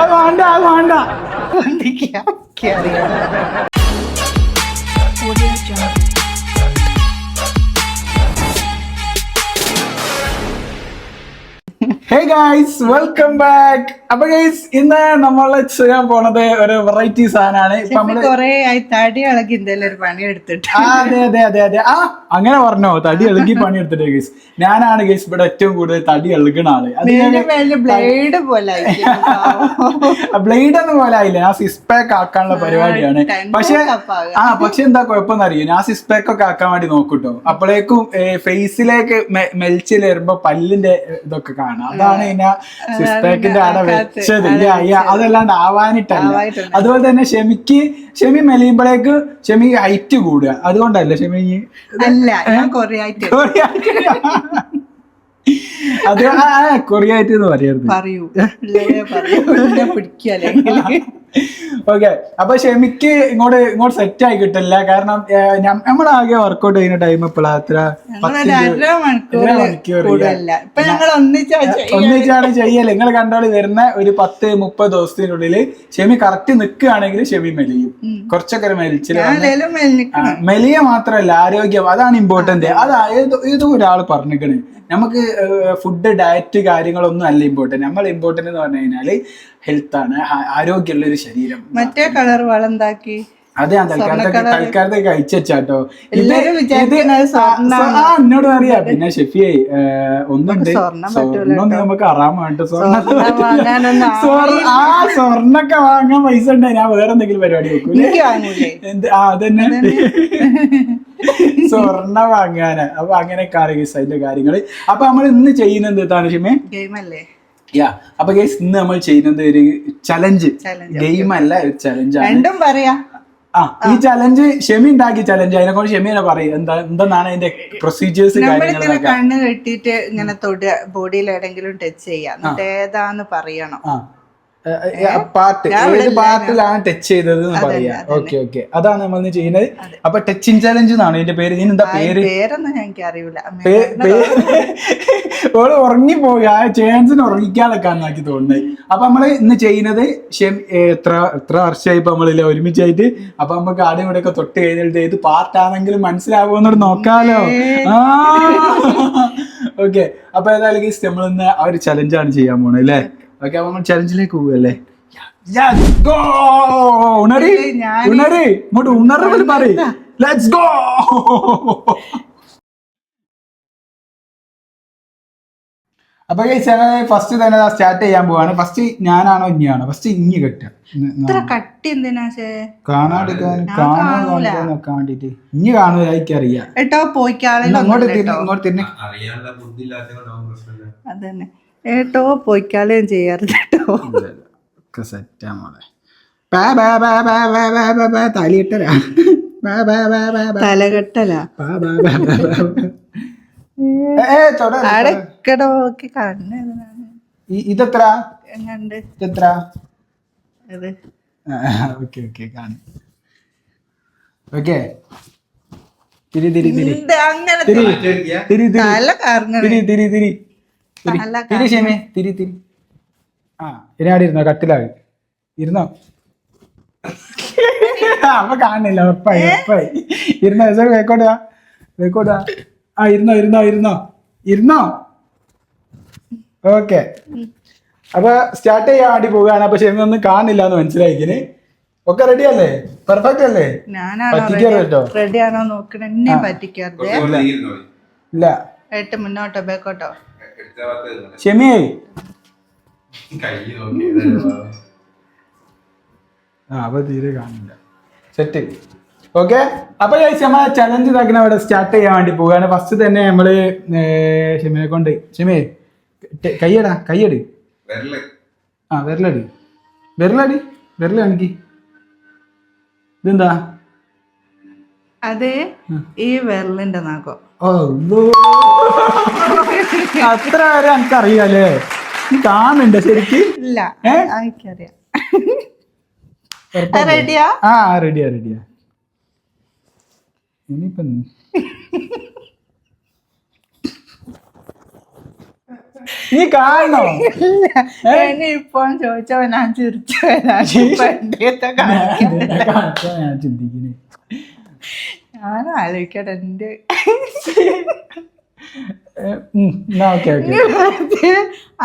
അത് വേണ്ട അത് വേണ്ട. Hey guys, welcome back. അപ്പൊ ഗൈസ് ഇന്ന് നമ്മൾ ചെയ്യാൻ പോണത് ഒരു വെറൈറ്റി സാധനമാണ്. തടി ഇളകി എന്തായാലും ഒരു പണി എടുത്തിട്ട്. അതെ ആ അങ്ങനെ പറഞ്ഞോ, തടി ഇളകി പണി എടുത്തിട്ട് ഗൈസ്. ഞാനാണ് ഗൈസ് ഇവിടെ ഏറ്റവും കൂടുതൽ തടി ഇളകണ ആള്. ബ്ലേഡ് പോലെ ബ്ലേഡ് ഒന്നും പോലെ ആയില്ല, ഞാൻ സിക്സ് പാക്ക് ആക്കാനുള്ള പരിപാടിയാണ്. പക്ഷെ എന്താ കുഴപ്പമെന്ന് അറിയോ, ഞാൻ സിക്സ് പാക്ക് ഒക്കെ ആക്കാൻ വേണ്ടി നോക്കൂട്ടോ. അപ്പോഴേക്കും ഫേസിലേക്ക് മെൽച്ചിൽ വരുമ്പോ പല്ലിന്റെ ഇതൊക്കെ കാണാം. അതാണ് ഞാൻ സിക്സ് പാക്കിന്റെ ആടെ വെച്ചത്. അതല്ലാണ്ട് ആവാനിട്ടല്ല. അതുപോലെ തന്നെ ഷെമി മെലിയുമ്പോഴേക്ക് ഷെമി ഹൈറ്റ് കൂടുക, അതുകൊണ്ടല്ല ഷെമി അത് കൊറിയായിട്ട് എന്ന് ഓക്കെ. അപ്പൊ ഷെമിക്ക് ഇങ്ങോട്ട് സെറ്റ് ആയി കിട്ടില്ല. കാരണം നമ്മളാകെ വർക്ക്ഔട്ട് ചെയ്യുന്ന ടൈം ഇപ്പോഴാ ഒന്നിച്ചാണ് ചെയ്യല്. നിങ്ങൾ കണ്ടാൽ വരുന്ന ഒരു 10-30 ദിവസത്തിനുള്ളിൽ ഷെമി കറക്റ്റ് നിൽക്കുകയാണെങ്കിൽ ഷെമി മെലിയും. കുറച്ചൊക്കെ മെലിയ മാത്രല്ല, ആരോഗ്യം, അതാണ് ഇമ്പോർട്ടന്റ്. ഏതോ ഒരാൾ പറഞ്ഞിരിക്കണേ, നമുക്ക് ഫുഡ് ഡയറ്റ് കാര്യങ്ങളൊന്നും അല്ല ഇമ്പോർട്ടന്റ്. നമ്മൾ ഇമ്പോർട്ടന്റ് എന്ന് പറഞ്ഞു കഴിഞ്ഞാല് ഹെൽത്ത് ആണ്, ആരോഗ്യമുള്ള ഒരു ശരീരം. മറ്റേ കളർ വളന്താക്കി അതെ, ഞാൻ തൽക്കാലത്തേക്ക് അയച്ചു വെച്ചാട്ടോ. എന്നോട് അറിയാം. പിന്നെ ഷെഫിയെ ഒന്നുണ്ട്, സ്വർണ്ണം നമുക്ക് അറാമായിട്ട് സ്വർണ്ണൊക്കെ വാങ്ങാൻ പൈസ ഉണ്ടായി ഞാൻ വേറെ എന്തെങ്കിലും പരിപാടി വെക്കൂലേ. അതന്നെ സ്വർണ്ണ വാങ്ങാന്. അപ്പൊ അങ്ങനെയൊക്കെ അറിയാം അതിന്റെ കാര്യങ്ങള്. അപ്പൊ നമ്മൾ ഇന്ന് ചെയ്യുന്നത് എന്താണ് ഷിമേ? അപ്പൊ ഗൈസ് ഇന്ന് നമ്മൾ ചെയ്യുന്നത് ഒരു ചലഞ്ച്, ഗെയിം അല്ല, ഒരു ചലഞ്ചാണ്. ഈ ചലഞ്ച് ഷെമി ഉണ്ടാക്കിയ ചലഞ്ച്. അതിനെക്കൊണ്ട് ഷെമി തന്നെ പറയും എന്താണ് അതിന്റെ പ്രൊസീജിയേഴ്സ്. കണ്ണ് കെട്ടിയിട്ട് ഇങ്ങനെ ബോഡിയിൽ എവിടെങ്കിലും ടച്ച് ചെയ്യാം, എന്നിട്ട് ഏതാന്ന് പറയണം. പാർട്ടിലാണ് ടച്ച് ചെയ്തത് എന്ന് പറയാ. ഓക്കെ അതാണ് നമ്മൾ ചെയ്യുന്നത്. അപ്പൊ ടച്ചിങ് ചലഞ്ച് എന്നാണ് ഇതിന്റെ പേര്. ഇതിനെന്താ പേരൊന്നും എനിക്ക് അറിയില്ല. ഓള് ഉറങ്ങിപ്പോയി, ആ ചാൻസിന് ഉറങ്ങിക്കാതൊക്കെ ആക്കി തോന്നുന്നത്. അപ്പൊ നമ്മള് ഇന്ന് ചെയ്യുന്നത് എത്ര വർഷമായി ഇപ്പൊ നമ്മളില്ല ഒരുമിച്ചായിട്ട്. അപ്പൊ നമുക്ക് ആദ്യം ഇവിടെ ഒക്കെ തൊട്ട് കഴിഞ്ഞിട്ട് ഏത് പാർട്ടാണെങ്കിലും മനസ്സിലാവുമെന്നോട് നോക്കാലോ. ഓക്കെ, അപ്പൊ ഏതായാലും നമ്മൾ ഇന്ന് ആ ഒരു ചലഞ്ചാണ് ചെയ്യാൻ പോണത് അല്ലേ? ഓക്കെ, അപ്പൊ നമ്മൾ ചലഞ്ചിലേക്ക് പോവല്ലേ? ഉണർവ് പറയും. Let's go. അപ്പൊ ഫസ്റ്റ് തന്നെ സ്റ്റാർട്ട് ചെയ്യാൻ പോവാണ്. ഫസ്റ്റ് ഞാനാണോ ഇഞ്ഞാണോ? ഫസ്റ്റ് ഇഞ്ഞി കെട്ടുക. കാണാണ്ടിരിക്കാൻ വേണ്ടിട്ട്. ഇഞ്ഞി കാണുക എനിക്കറിയാം. ഇങ്ങോട്ട് തിന്നെ ഏട്ടോ പോയിക്കാളും ചെയ്യാറില്ല കേട്ടോ. സെറ്റാ മോളെ. തലയിട്ടരാ തലകെട്ടല. ഇതെത്ര? ഇതെത്ര? ഓക്കെ തിരി തിരി തിരി തിരി തിരി തിരി തിരി ഷെമി തിരി തിരി. ഇനി ആടെ ഇരുന്നോ, കട്ടിലാവ് ഇരുന്നോ. അപ്പൊ കാണില്ല, ഉറപ്പായി ഉറപ്പായി. ഇരുന്നോ വേക്കോട്ടാ വേക്കോട്ടാ. ഇരുന്നോ. ഓക്കെ, അപ്പൊ സ്റ്റാർട്ട് ചെയ്യാൻ വേണ്ടി പോവുകയാണ്. അപ്പൊ ഷെമി ഒന്നും കാണില്ല എന്ന് മനസ്സിലാക്കിന്. ഒക്കെ റെഡി അല്ലേ? പെർഫെക്റ്റ് അല്ലേ? റെഡിയാണോ നോക്കണ, എന്നെ പറ്റിക്കാതെ ഇല്ല. മുന്നോട്ടോ ബേക്കോട്ടോ ഷെമിയേ അപ്പൊ തീരെ കാണില്ല. സെറ്റ്. ഓക്കെ, അപ്പൊ നമ്മളെ ചലഞ്ച് ഇതാക്കുന്ന അവിടെ സ്റ്റാർട്ട് ചെയ്യാൻ വേണ്ടി പോവുകയാണ്. ഫസ്റ്റ് തന്നെ നമ്മള് ഷെമിനെ കൊണ്ട്, ഷെമിയെ കയ്യട്. വിരലടി കാണിക്ക്. ഇതെന്താ? അതെ, ഈ വിരലിന്റെ നാക്കോ. അത്ര വരെ എനിക്കറിയാലേ? നീ കാണുന്നുണ്ട് ശരിക്ക്? ഇല്ല, എനിക്കറിയാം. റെഡിയാ? റെഡിയാ. ഇനിയിപ്പം നീ കാണണോ? ഇപ്പൊ ചോദിച്ചോ ഞാൻ ചിരിച്ചു ഞാൻ ചിന്തിക്കുന്നേ. ഞാൻ ആലോചിക്കട്ടെ എന്റെ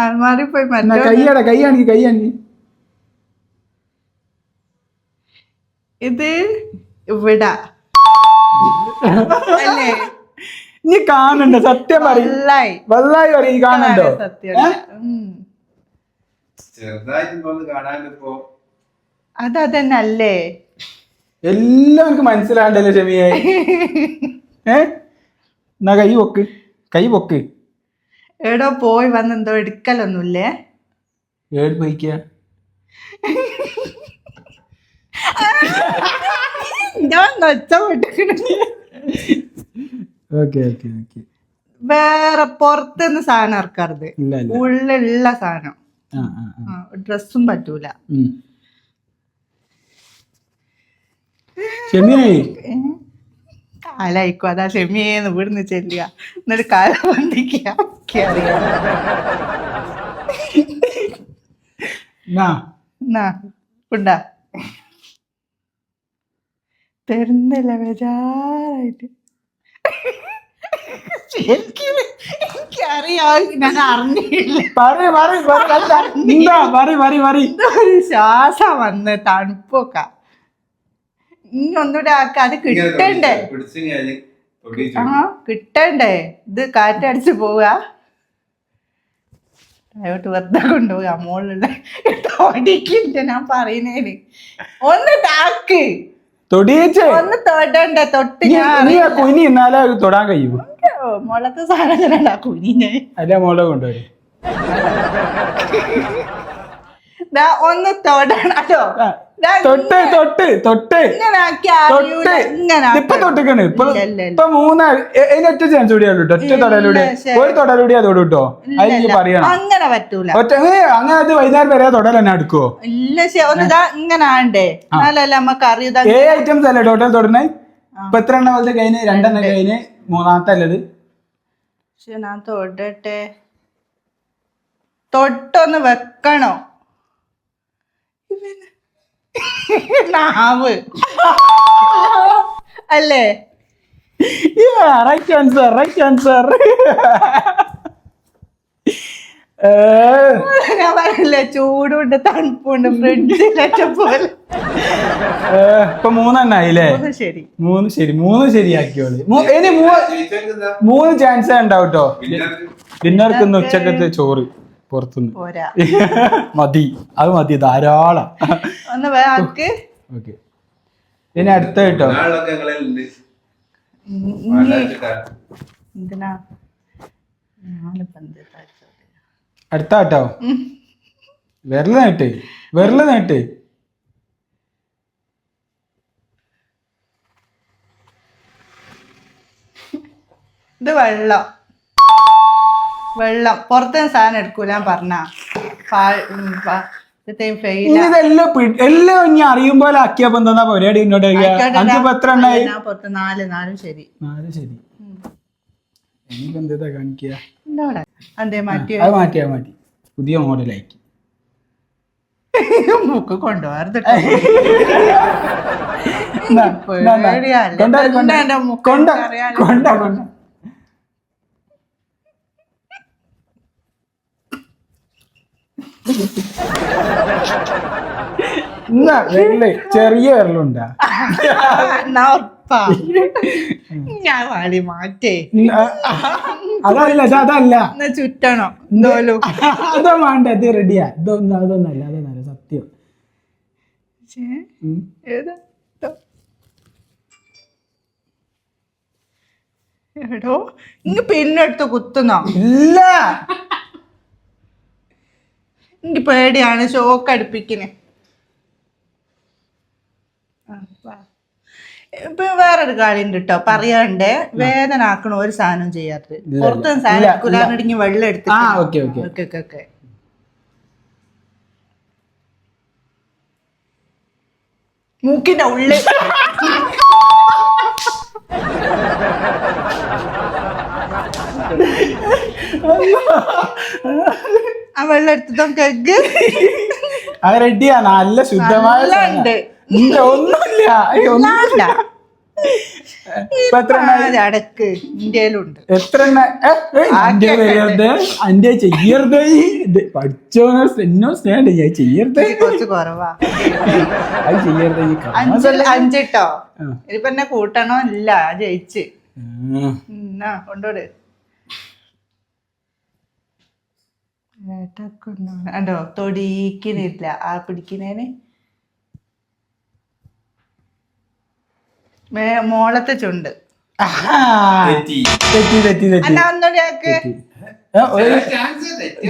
അൽമാരി പോയി കൈയാണെങ്കിൽ ഇത് ഇവിടെ അല്ലേ? നീ കാണണ്ട, സത്യം പറയും. വല്ലായി പറയും, കാണണ്ടോ? സത്യം അതന്നെ അല്ലേ? എല്ലാം എനിക്ക് മനസ്സിലാണ്ടല്ലോ ഷെമിയെ. എന്നാ കൈ പൊക്ക്. എടോ പോയി വന്ന് എന്തോ എടുക്കലൊന്നുമില്ലേ? ഏട് പോയിക്ക വേറെ പുറത്തുനിന്ന് സാധനം ഇറക്കരുത്, ഉള്ളിലുള്ള സാധനം. ഡ്രസ്സും പറ്റൂല. കാലായിക്കോ, അതാ ക്ഷമിയേന്ന് ഇവിടുന്ന് ചെല്ലുക, എന്നിട്ട് കാല വണ്ടിക്കാ ഉണ്ടാ തരുന്നില്ല ബേജാറായിട്ട്. എനിക്കറിയാം, ഞാൻ അറിഞ്ഞില്ല. ഒരു ശ്വാസം വന്ന് തണുപ്പൊക്കെ ഇനിയൊന്നുകൂടെ ആക്ക. അത് കിട്ടണ്ടേ? കിട്ടണ്ടേ? ഇത് കാറ്റടിച്ച് പോവുക, അയോട്ട് വെറുതെ കൊണ്ടുപോവുക. മോളിലുള്ള തൊടിക്കില്ല ഞാൻ പറയുന്നേന്. ഒന്ന് താക്ക്, ഒന്ന് തൊടണ്ടേ? തൊട്ട് തൊടാൻ കഴിയുമോ? മുളത്തെ സാധനങ്ങളാ കുഞ്ഞിനെ. അല്ല മുളക് കൊണ്ടുവരും. ഒന്ന് തൊടണോ? ഇപ്പൊ തൊട്ടിക്കണ്. ഇപ്പൊ ഒറ്റ ചാൻസ് കൂടിയുള്ളൂ. ഒറ്റ തൊടലൂടെ, ഒരു തൊടലൂടെ തൊടു കേട്ടോ. അത് നീ പറയണം. അങ്ങനെ പറ്റൂല. അങ്ങനെ അത് വൈകുന്നേരം വരെ തൊടൽ തന്നെ എടുക്കുവോ? ഇല്ല, ഇങ്ങനെ ആണ്ടേ എന്നാലല്ലേ നമ്മക്ക് അറിയൂതാ. ഐറ്റംസ് അല്ലേ ടോട്ടൽ തൊടണേ? ഇപ്പൊ എത്ര എണ്ണം പോലത്തെ കഴിഞ്ഞ്? 2 എണ്ണം കഴിഞ്ഞ്, 3-ാമത്തെ അല്ലത്. ഞാൻ തൊടട്ടെ, തൊട്ടൊന്ന് വെക്കണോ? നാവ് അല്ലേ? Right answer. ഞാൻ പറയില്ലേ, ചൂടുണ്ട് തണുപ്പുണ്ട് ഫ്രിഡ്ജിലെ പോലെ. ഇപ്പൊ 3 എണ്ണായില്ലേ? ശരി, 3 ശരിയാക്കിയോളി. ഇനി 3 ചാൻസ് ഉണ്ടാവും കേട്ടോ. ഡിന്നർക്ക് ഉച്ചക്കത്തെ ചോറ് പുറത്തുനിന്ന് മതി, അത് മതി, ധാരാളം. ഒന്ന് ഓക്കെ. ഇനി അടുത്ത കേട്ടോ. അടുത്ത കേട്ടോ. വിരല് നേട്ട്. ഇത് വെള്ളം പുറത്തുനിന്ന് സാധനം എടുക്കൂല പറഞ്ഞ എല്ലാം ഇനി അറിയും പോലെ ആക്കിയപ്പോ എന്താ പരിപാടി? ഇങ്ങോട്ട് എത്ര എണ്ണായി? 4 ശരി. എന്താ കാണിക്കുക? അത് മാറ്റിയാ മതി, പുതിയ മോഡലാക്കി. മുക്ക് കൊണ്ടുപോകാറുണ്ട്. ചെറിയ വിരലുണ്ടാ? ഞാൻ വാളി മാറ്റേ. അതല്ല ചുറ്റണോ? അതോ വേണ്ട, ഇത് റെഡിയാ. അതൊന്നല്ല സത്യം. എടോ ഇങ്ങ് പിന്നെടുത്ത് കുത്തുന്നോ? ഇല്ല, എനിക്ക് പേടിയാണ്, ഷോക്ക് അടുപ്പിക്കിന്. ഇപ്പൊ വേറൊരു കാര്യം കേട്ടോ പറയാണ്ടേ, വേദന ആക്കണ ഒരു സാധനം ചെയ്യാത്തത്. പുറത്തുനിന്ന് സാധനം എടുക്കൂലാന്നിടിഞ്ഞ് വെള്ളം എടുത്ത് മൂക്കിന്റെ ഉള്ളിൽ ആ വെള്ളം എടുത്തതും കെഗ് അത് റെഡിയാ, നല്ല ശുദ്ധമായ ഉണ്ട്. ഒന്നുമില്ല. അടക്ക് ഇന്ത്യയിലുണ്ട്. എത്ര അന്റെ ചെയ്യരുത്, പഠിച്ചോനോ എന്നോ സ്നേഹണ്ട്, ഞാൻ ചെയ്യരുത്, കുറച്ച് കുറവാ. അത് ചെയ്യരുത്. 5 ട്ടോ. ഇതിപ്പോ എന്നെ കൂട്ടണോ ഇല്ല, ജയിച്ച് കൊണ്ടോട്. അണ്ടോ തൊടിക്കുന്നില്ല ആ പിടിക്കുന്നേന്. മോളത്തെ ചുണ്ട്.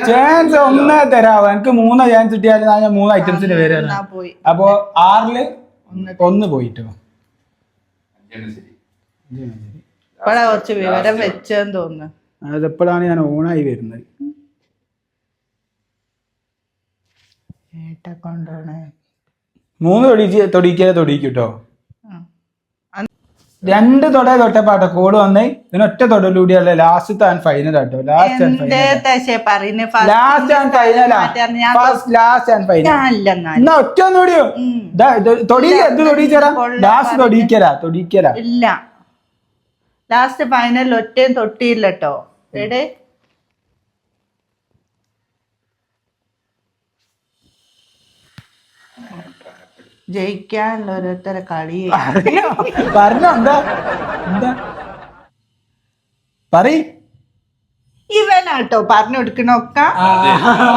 ചാൻസ് ഒന്നേ തരാവോ, എനിക്ക് 3 ചാൻസ് കിട്ടിയാലും ഞാൻ 3 ഐറ്റംസിന്റെ പേര്. അപ്പൊ 6 1 പോയിട്ടോ. ഇപ്പഴാ കുറച്ച് വിവരം വെച്ചെന്ന് തോന്നുന്നു. അതെപ്പോഴാണ് ഞാൻ ഓണായി വരുന്നത്. കൊണ്ടോണേ 3 തൊടിക്കൂട്ടോ. 2 തൊട്ടപ്പാട്ടോ കോഡ് വന്നേ. പിന്നെ ഒറ്റ തൊടലൂടിയല്ലേ ലാസ്റ്റ് ആൻഡ് ഫൈനൽ ആട്ടോ. Last and final. എന്നാ ഒറ്റ ഒന്നുകൂടിയോ ലാസ്റ്റ് തൊടിക്കല ഇല്ല. ലാസ്റ്റ് ഫൈനൽ ഒറ്റയും തൊട്ടിയില്ലട്ടോ. എടേ ജയിക്കാനുള്ള ഓരോരുത്തരെ കളി പറഞ്ഞോ. എന്താ പറയ്. ഇവനാട്ടോ പറഞ്ഞു കൊടുക്കണൊക്കെ.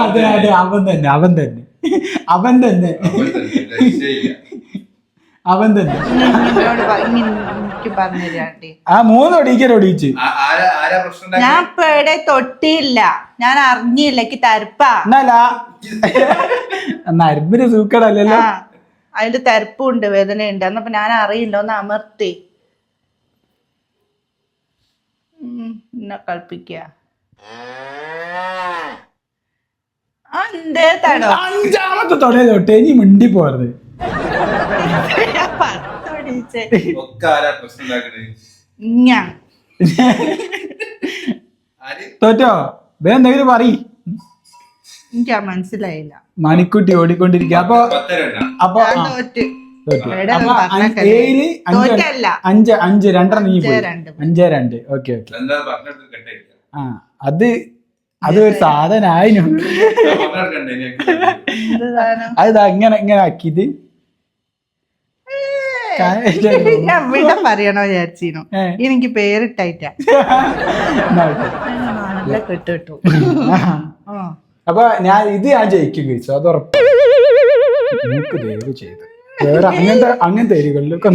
അതെ അതെ, അവൻ തന്നെ എനിക്ക് പറഞ്ഞു തരാണ്ടി. ആ 3 ഒടിച്ച് ഞാൻ പേടെ തൊട്ടിയില്ല, ഞാൻ അറിഞ്ഞില്ല. എനിക്ക് തരപ്പാ. നരമ്പിന് സൂക്കടല്ലോ. അതിന്റെ തരപ്പുണ്ട്, വേദനയുണ്ട്. എന്നപ്പോ ഞാൻ അറിയില്ല, ഒന്ന് അമർത്തി എന്നെ കളിപ്പിക്ക. അഞ്ചാമത്തെ തൊടേ തൊട്ടേ ഇനി മിണ്ടി പോരുത്. തോറ്റോ? എന്തെങ്കിലും പറയ്. എനിക്ക് മനസ്സിലായില്ല. മണിക്കുട്ടി ഓടിക്കൊണ്ടിരിക്കുക. അപ്പൊ 5 2 നീ പോയി. 5-2. ഓക്കെ. ആ അത് ഒരു സാധനായിരുന്നു. അത് ഇങ്ങനെ ആക്കിയത് ഞാൻ ഇവിടെ പറയണോ വിചാരിച്ചിരുന്നു. എനിക്ക് പേരിട്ടായിട്ടാ കിട്ടു. അപ്പൊ ഞാൻ ജയിക്കും കഴിച്ചു, അത് ഉറപ്പ്. ദയവ് ചെയ്ത് വേറെ അങ്ങനത്തെ ഏരിയകളിലൊക്കെ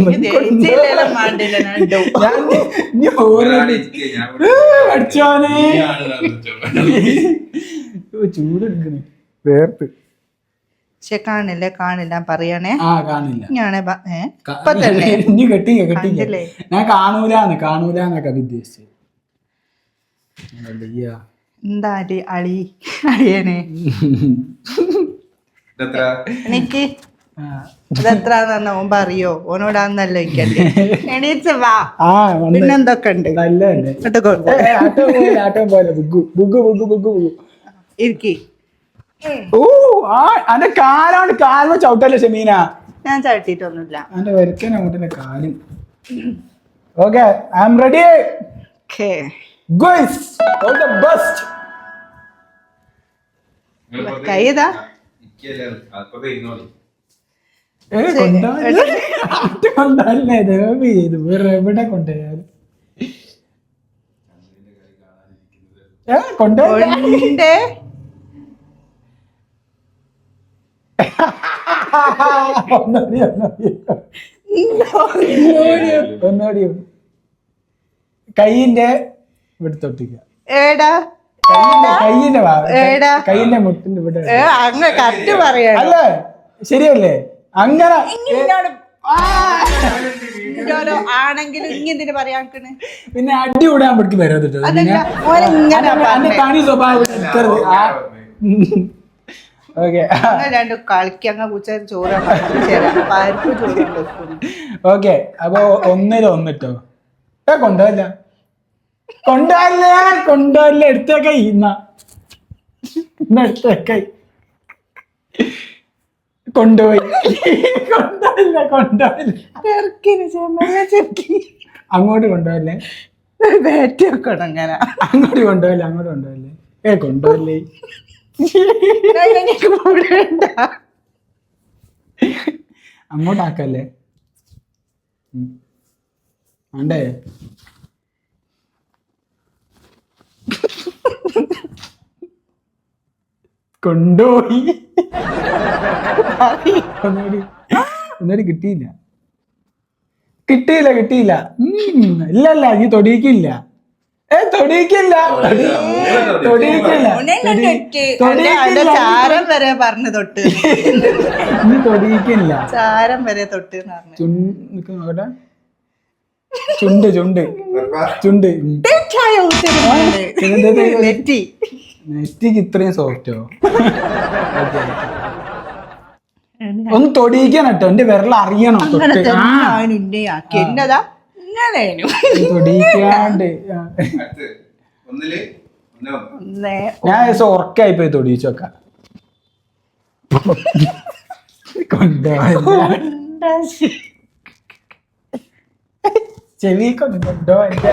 ചൂടെടുക്കണേ വേർത്ത്. പക്ഷെ കാണില്ല പറയണേ. കാണില്ല. ഇനി കെട്ടില്ലേ ഞാൻ കാണൂലെന്നൊക്കെ ഉദ്ദേശിച്ചത്. എന്താ അളിയനെ എനിക്ക് ഇതെത്രാന്ന് ഓൻ പറയോ? ഓനോടാന്നല്ലോ ഇരിക്കല്ലേ. എണീച്ച് വാ. പിന്നെന്തൊക്കെ ഉണ്ട് ഇരിക്കി. അന്റെ കാലം ചവിട്ടല്ലേ ഷമീന? ഞാൻ ചവിട്ടിട്ടൊന്നുമില്ല. അന്റെ വരക്കനെ അങ്ങോട്ടെ കാലും. Okay, I am ready. Guys, all the best. കൈതാ കൊണ്ടല്ലേ ദേവി, ഇത് വേറെ എവിടെ കൊണ്ടുപോയാൽ കൊണ്ടേ ഒന്നോടിയോ കൈയിന്റെ ഇവിടെ തൊട്ടിക്ക. കൈയിന്റെ മുട്ടിന്റെ ഇവിടെ അല്ലേ? ശരിയല്ലേ? അങ്ങനെ ആണെങ്കിലും ഇങ്ങനെ പറയാ. പിന്നെ അടി കൂടാൻ പഠിക്ക് വരാതെ തനി സ്വഭാവം. ഓക്കെ, അപ്പൊ 1-1 കൊണ്ടുപോയില്ല. കൊണ്ടുപോയില്ലേ എടുത്തേക്കായി ഇന്ന എടുത്തേക്കായി കൊണ്ടുപോയി അങ്ങോട്ട് കൊണ്ടുപോയല്ലേ അങ്ങോട്ട് കൊണ്ടുപോയല്ലേ കൊണ്ടുപോയല്ലേ അങ്ങോട്ടാക്കല്ലേ വേണ്ടേ കൊണ്ടുപോയി ഒന്നൂടി കിട്ടിയില്ല ഇല്ലല്ല നീ തൊടിയിക്കില്ല തൊടിയിക്കില്ല ചാരം വരെ പറഞ്ഞു തൊട്ട് നീ തൊടിയിക്കില്ല ചാരം വരെ തൊട്ട് നോക്കട്ടെ ചുണ്ട് നെറ്റിക്ക് ഇത്രയും സോഫ്റ്റോ ഒന്ന് തൊടിയിക്കാൻ കേട്ടോ എന്റെ വിരൽ അറിയണം എന്നതാ തൊടിയിക്കാണ്ട് ഞാൻ ഉറക്കായി പോയി തൊടിയിച്ചോക്ക ചെവിക്കൊന്നും കൊണ്ടുപോയില്ല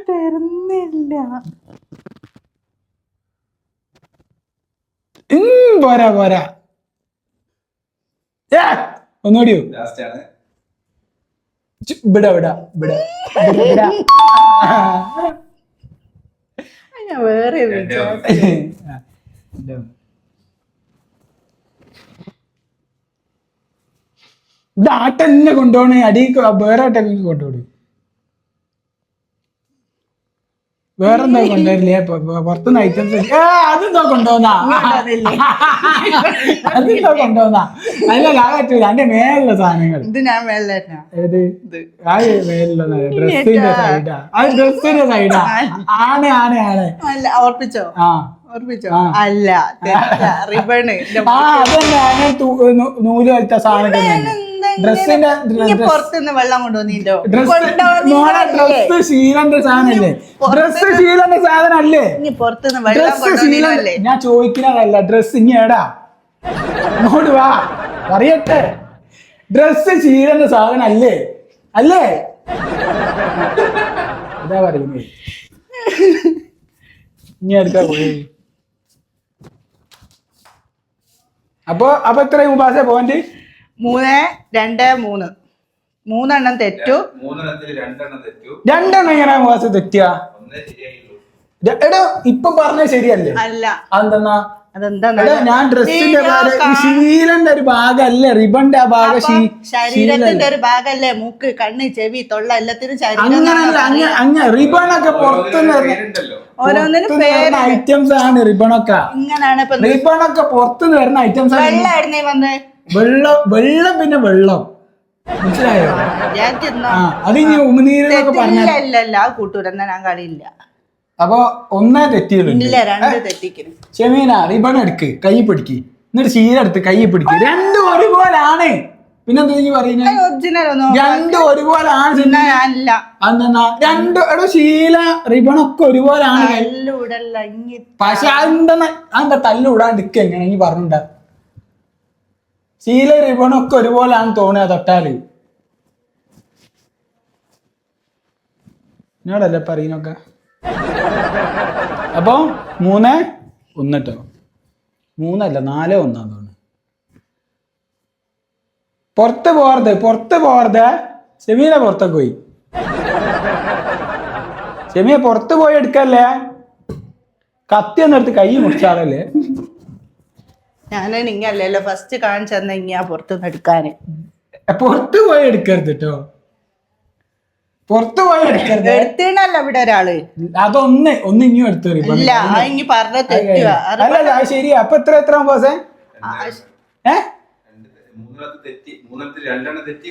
തരുന്നില്ല പോരാ ഒന്നുകൂടിയോ ഇവിടെ വേറെ ഇത് ആട്ടെന്നെ കൊണ്ടുപോണേ അടി വേറെ ആട്ടെന്നെ കൊണ്ടുപോയി വേറെന്താ കൊണ്ടുവരില്ലേ പുറത്തുനിന്ന് ഐറ്റംസ് അതെന്തോ കൊണ്ടുപോന്നാ അല്ല ഞാൻ പറ്റൂല എന്റെ മേലുള്ള സാധനങ്ങൾ ഏത് മേലുള്ള ഡ്രസ്സിന്റെ സൈഡാ അത് ഡ്രസ്സിന്റെ സൈഡാ ആണ് ഓർപ്പിച്ചോ അല്ല റിബണ് അതന്നെ നൂല് വലിച്ച സാധനം ഡ്രസ്സിന്റെ പുറത്തുനിന്ന് വെള്ളം കൊണ്ടുവന്നില്ലോ ഡ്രസ് ശീലന്റെ സാധനല്ലേ ഡ്രസ് ശീലന്റെ സാധനല്ലേ പുറത്തുനിന്ന് വെള്ളം കൊണ്ടുവന്നില്ലേ ഞാൻ ചോദിക്കുന്നതല്ല ഡ്രസ് ഇനി എടാ ഇങ്ങോട്ട് വാ പറയട്ടെ ഡ്രസ് ശീലന്റെ സാധനം അല്ലേ ഇതാ പറയുന്നത് ഇനി എടുക്കാ പോയി അപ്പൊ എത്രയും ഉപാസ പോയിന്റ് 3, 2, 3 മൂന്നെണ്ണം തെറ്റു രണ്ടെണ്ണം എങ്ങനെ ഉപാസ തെറ്റിയാ എടോ ഇപ്പൊ പറഞ്ഞത് ശരിയല്ലേ അല്ല അതെന്താ ഞാൻ ഡ്രസ്സിന്റെ ശീലന്റെ ഒരു ഭാഗമല്ലേ റിബണിന്റെ ആ ഭാഗം ശരീരത്തിന്റെ ഒരു ഭാഗമല്ലേ മൂക്ക് കണ്ണ് ചെവി തൊള്ള എല്ലാത്തിനും അങ്ങ റിബണൊക്കെ പുറത്തുനിന്ന് ഐറ്റംസ് ആണ് റിബണൊക്കെ റിബണൊക്കെ പുറത്തുനിന്ന് വരുന്ന ഐറ്റംസ് ആണ് വെള്ളം പിന്നെ വെള്ളം മനസ്സിലായോ അത് ഇനി ഉമിനീരൊക്കെ പറഞ്ഞല്ല കൂട്ടൂരെന്നാ ഞാൻ കളിയില്ല അപ്പൊ ഒന്നേ തെറ്റിയിട്ടുണ്ട് ഷെമീന റിബൺ എടുക്ക് കൈ പിടിക്ക് എന്നിട്ട് ശീല എടുത്ത് കൈ പിടിക്ക് രണ്ടും ഒരുപോലാണ് പിന്നെന്താ നീ പറയുന്നത് രണ്ടും ഒരുപോലാണ് എടോ ശീല റിബണൊക്കെ ഒരുപോലാണ് പക്ഷെ അതെന്താ തല്ലുവിടാണ്ടിരിക്ക എങ്ങനെ നീ പറഞ്ഞിട്ട ശീല റിബണൊക്കെ ഒരുപോലാണ് തോന്നുക തൊട്ടാല് എന്നോടല്ലേ പറയുന്നൊക്കെ അപ്പൊ 3-1 ട്ടോ 3 അല്ല 4-1 തോന്നുന്നു പുറത്ത് പോകരുത് ഷെമീന പുറത്തൊക്കെ പോയി ഷെമിയ പുറത്ത് പോയി എടുക്കല്ലേ കത്തി ഒന്നെടുത്ത് കൈ മുറിച്ചാളല്ലേ ഞാന് നിങ്ങല്ലോ ഫസ്റ്റ് കാണിച്ചെന്ന ഇങ്ങ പുറത്തുനിന്ന് എടുക്കാന് പുറത്ത് പോയി എടുക്കരുത് കേട്ടോ പുറത്ത് പോയി എടുക്കരുത് എടുത്തല്ല ഇവിടെ ഒരാള് അതൊന്ന് ഇനിയും എടുത്തു പറഞ്ഞ ശരിയാ അപ്പൊ എത്ര ബോസേ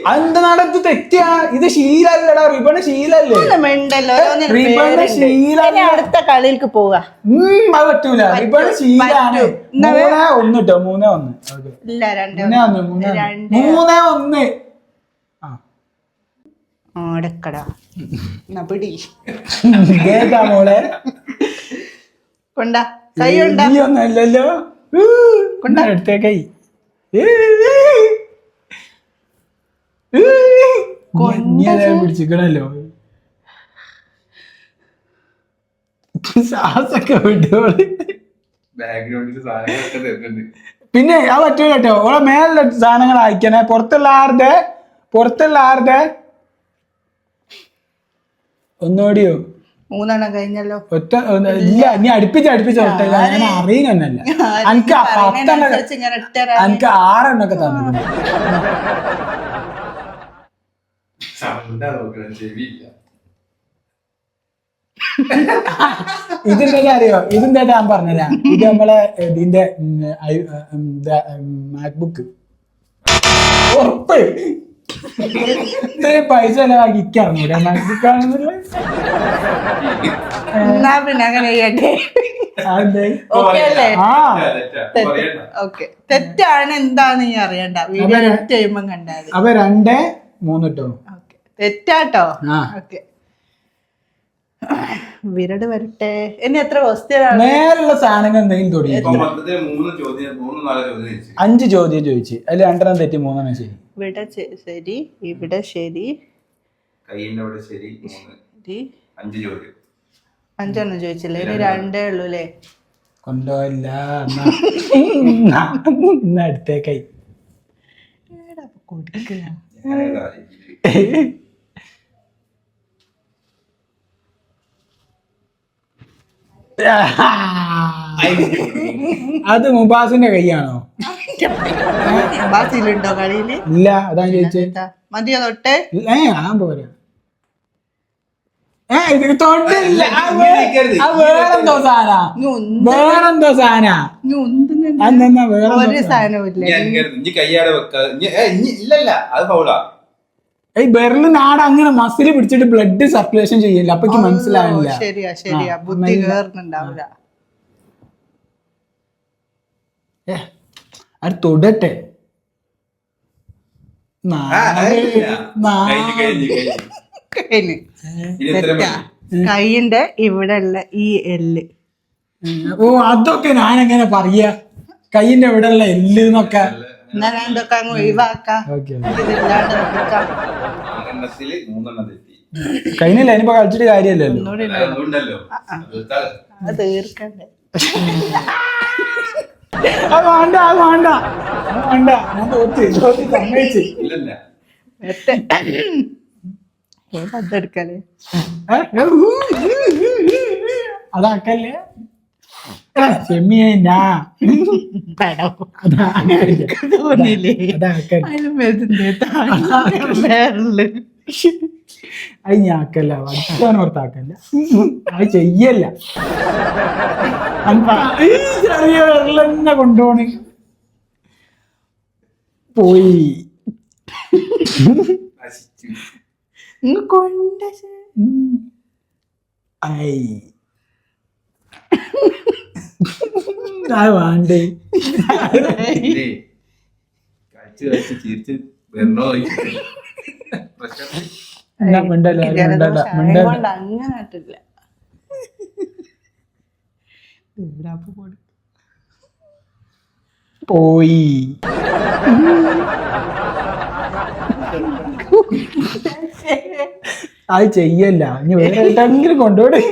അതെന്താ നടത്ത് തെറ്റിയാ ഇത് ശീലല്ലടാ റിബണ് ശീലല്ലേ റിബണ് ശീല അടുത്ത കളിയിലേക്ക് പോവാ അത് പറ്റൂല റിബണ് ശീലാണ് 3-1 ട്ടോ 3-1 ഇല്ല 3-1 ആടക്കടാ പിടി കേട്ടാ മോളെ കൊണ്ടാ കൈ കൊണ്ടാ ഒന്നല്ലോ കൊണ്ടാ എടുത്തേ കൈ പിടിച്ചിക്കണല്ലോ ശ്വാസൊക്കെ വിട്ടോള്. പിന്നെ ആ പറ്റൂല കേട്ടോ ഓളെ മേലുള്ള സാധനങ്ങൾ അയക്കണേ. പുറത്തുള്ള ആരുടെ ഒന്നോടിയോ 3 എണ്ണം കഴിഞ്ഞല്ലോ. ഒറ്റ ഇല്ല നീ അടുപ്പിച്ച് ഒറ്റ ഞാൻ അറിയുന്നല്ല. എനിക്ക് 10 എണ്ണം എനിക്ക് 6 എണ്ണൊക്കെ തന്നിട്ടുണ്ട്. ഇതെന്താ അറിയോ? ഇതെന്താ ഞാൻ പറഞ്ഞുതരാ. ഇത് നമ്മളെ ഇതിന്റെ മാക്ബുക്ക് ഉറപ്പ് ഇത്രയും പൈസ ചെലവാക്കിക്കാറുണ്ട് മാക്ബുക്ക് ആണെന്നുള്ള. എന്നാ പിന്നെ അങ്ങനെ ചെയ്യട്ടെ. തെറ്റാണ് എന്താന്ന് നീ അറിയണ്ട. വീഡിയോ എഡിറ്റ് ചെയ്യുമ്പോ കണ്ടാൽ അപ്പൊ 2, 3 കേട്ടോ. തെറ്റാട്ടോ. ഓക്കെ വിരട് വരട്ടെ. ഇനി എത്ര ക്വസ്റ്റ്യൻ നേരെയുള്ള സാധനങ്ങൾ എന്തെങ്കിലും തുടങ്ങി 5 ചോദ്യം ചോദിച്ചു. അതിൽ 2 എണ്ണം തെറ്റി 3 എണ്ണം ശരി. ഇവിടെ ശരി, ഇവിടെ ശരി, കൈയിന്റെ അവിടെ ശരി. 5 ചോദ്യം 5 എണ്ണം ചോദിച്ചില്ലേ? ഇനി 2 ഉള്ളൂ അല്ലേ? കൊണ്ടോയില്ല അടുത്തേക്കായി കൊടുക്കുക. അത് മുബാസിന്റെ കൈയാണോ? ബാസിലുണ്ടോ കളിയില്? ഇല്ല അതാ ചോദിച്ചേ. മതിയോ തൊട്ട്? ഞാൻ പോരാ. തൊട്ടില്ല. വേറെന്തോ സാധന ഒരു സാധനവും ഈ ബെറിൽ നാട് അങ്ങനെ മസിൽ പിടിച്ചിട്ട് ബ്ലഡ് സർക്കുലേഷൻ ചെയ്യില്ല. അപ്പൊ മനസ്സിലാവില്ല. ശരിയാ ബുദ്ധി കേറുന്നുണ്ടാവില്ല. അത് തൊടട്ടെ. കൈയിന്റെ ഇവിടെ ഉള്ള ഈ എല്ല്. ഓ അതൊക്കെ ഞാനെങ്ങനെ പറയാ? കൈയിന്റെ ഇവിടെ ഉള്ള എല്ല് എന്നൊക്കെ ഇതൊക്കെ അങ്ങ് ഒഴിവാക്കാം. കഴിഞ്ഞില്ല. ഇനിയിപ്പോ കളിച്ചിട്ട് കാര്യമല്ലല്ലോ. തീർക്കണ്ടേ? അത് വേണ്ട ഞാൻ തോറ്റി സമ്മതിച്ച്. അതെടുക്കല്ലേ? അതാക്കല്ലേ ചെമ്മിയെ തോന്നില്ലേ? അത് ഞാക്കല്ല വട്ടാനോർത്താക്കല്ല. അത് ചെയ്യല്ല. ചെറിയ വെള്ളം കൊണ്ടുപോണി പോയി കൊണ്ട് വേണ്ടേ? അങ്ങനായിട്ടില്ല. പോയി അത് ചെയ്യല്ല. ഇനി വേറെ എവിടെയെങ്കിലും കൊണ്ടുപോയി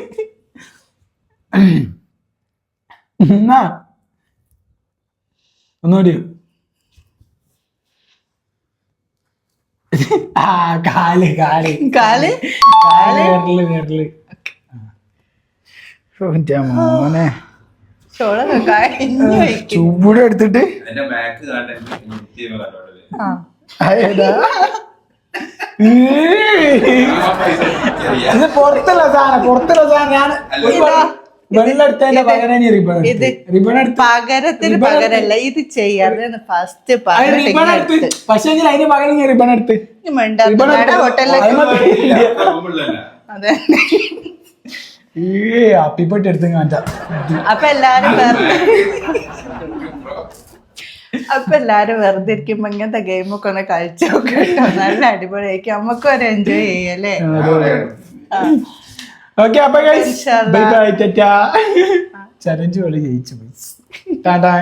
ഒന്നുകൂടി. കാല് മോനെ ചൂട് എടുത്തിട്ട് ഇത് പുറത്തുള്ള സാധനം ഞാൻ വെള്ളെടുത്തതിന്റെ പകരം പകരത്തിന് പകരല്ല ഇത് ചെയ്യാറ് ഫസ്റ്റ്. പക്ഷെ അതിന് പകരം ഞാൻ റിബൺ എടുത്ത് അതെ അപ്പിപ്പെട്ട് എടുത്ത് കാണിച്ച. അപ്പൊ എല്ലാരും അപ്പൊ എല്ലാരും വെറുതെ ഇരിക്കുമ്പോ ഇങ്ങനത്തെ ഗെയിമൊക്കെ ഒന്ന് കളിച്ചു നോക്കട്ടോ, നല്ല അടിപൊളിയായിരിക്കും, നമുക്കും ഒരു എൻജോയ് ചെയ്യല്ലേ. ഓക്കെ അപ്പൊ ബൈ ബൈ ടാറ്റാ. ചലഞ്ച് പോലെ ജയിച്ചു പോയി. ടാറ്റാ.